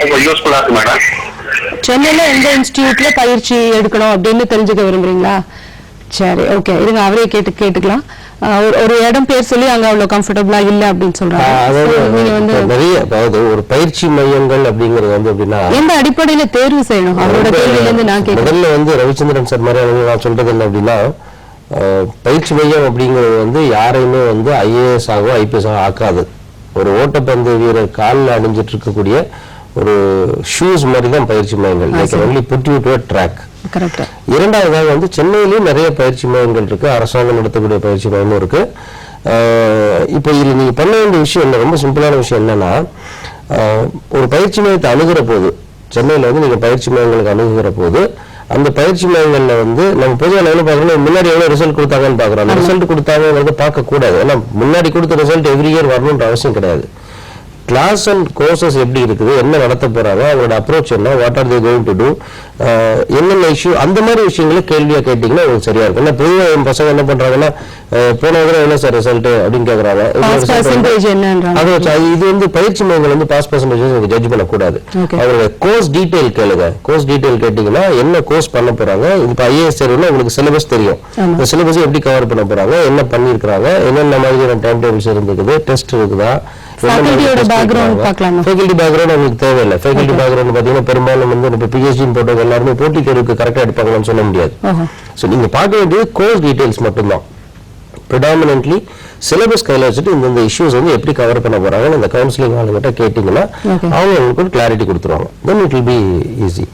ரொம்ப யூஸ்ஃபுல்லா இருக்கு மேடம். சென்னையில எந்த இன்ஸ்டிடியூட்ல பயிற்சி எடுக்கணும் அப்படின்னு தெரிஞ்சுக்க விரும்புறீங்களா? சரி, ஓகே, இருங்க அவரே கேட்டுக்கலாம். ஒரு இடம் பேர் சொல்லி அங்க அவ்வளவு கம்ஃபர்டபுளா இல்ல அப்படின்னு சொல்றாங்க. நிறைய அதாவது ஒரு பயிற்சி மையங்கள் அப்படிங்கிறது வந்து அப்படின்னா எந்த அடிப்படையில தேர்வு செய்யணும் அவரோட கேள்வியில இருந்து நான் கேட்கிறேன். முதல்ல வந்து ரவிச்சந்திரன் சார் மாதிரி நான் சொல்றது என்ன அப்படின்னா, பயிற்சி மையம் அப்படிங்கிறது வந்து யாரையுமே வந்து ஐஏஎஸ் ஆகவோ ஐபிஎஸ் ஆகவோ ஆக்காது. ஒரு ஓட்டப்பந்து வீரர் காலில் அணிஞ்சிட்டு இருக்கக்கூடிய ஒரு ஷூஸ் மாதிரி தான் பயிற்சி மையங்கள். ட்ராக். இரண்டாவதாக வந்து சென்னையிலேயும் நிறைய பயிற்சி மையங்கள் இருக்கு, அரசாங்கம் நடத்தக்கூடிய பயிற்சி மையமும் இருக்கு. இப்போ இதுல நீங்க பண்ண வேண்டிய விஷயம் என்ன, ரொம்ப சிம்பிளான விஷயம் என்னன்னா, ஒரு பயிற்சி மையத்தை அணுகிற போது, சென்னையில வந்து நீங்க பயிற்சி மையங்களுக்கு அணுகுகிற போது, அந்த பயிற்சி மையங்கள்ல வந்து நம்ம பொதுவாக எவ்வளவு பாக்குறோம், முன்னாடி எவ்வளவு ரிசல்ட் கொடுத்தாங்கன்னு பாக்குறோம். அந்த ரிசல்ட் கொடுத்தாங்க பார்க்க கூடாது. ஏன்னா முன்னாடி கொடுத்த ரிசல்ட் எவ்ரி இயர் வரணும்ன்ற அவசியம் கிடையாது. கிளாஸ் அண்ட் கோர்சஸ் எப்படி இருக்குது, என்ன நடத்த போறாங்க, அவங்களோட அப்ரோச் என்ன, what are they going to do, என்னென்ன இஷ்யூ, அந்த மாதிரி விஷயங்களை கேள்வியா கேட்டீங்கன்னா உங்களுக்கு சரியா இருக்கும். ஏன்னா பொதுவாக என் பசங்க என்ன பண்றாங்கன்னா, போன விட என்ன சார் ரிசல்ட் அப்படின்னு கேட்கறாங்க. இது வந்து பயிற்சி மையங்கள் வந்து பாஸ் பர்சன்டேஜ் ஜட்ஜ் பண்ணக்கூடாது. அவங்களோட கோர்ஸ் டீடைல் கேளுங்க. கோர்ஸ் டீடைல் கேட்டீங்கன்னா என்ன கோர்ஸ் பண்ண போறாங்க, இப்ப ஐஏஎஸ் தெரியும்னா உங்களுக்கு சிலபஸ் தெரியும், இந்த சிலபஸ் எப்படி கவர் பண்ண போறாங்க, என்ன பண்ணிருக்காங்க, என்னென்ன மாதிரியான டைம் டேபிள்ஸ் இருக்குது, டெஸ்ட் இருக்குதா, ஃபேக்கல்டி பேக்ரவுண்ட் உங்களுக்கு தேவையில்லை. ஃபேக்கல்டி பேக்ரவுண்ட் பாத்தீங்கன்னா பெரும்பாலும் வந்து இப்போ பிஹெச்டி போட்டவங்க எல்லாருமே போட்டி தேர்வுக்கு கரெக்டா எடுப்பாங்கன்னு சொல்ல முடியாது. ஸோ நீங்க பார்க்க வேண்டியது கோர்ஸ் டீடைல்ஸ் மட்டும்தான். ப்ரிடாமினன்ட்லி சிலபஸ் கையில வச்சுட்டு இந்த இஷ்யூஸ் வந்து எப்படி கவர் பண்ண போறாங்க இந்த கவுன்சிலிங் ஆளுங்கிட்ட கேட்டீங்கன்னா அவங்க உங்களுக்கு கிளாரிட்டி கொடுத்துருவாங்க. Then it will be easy.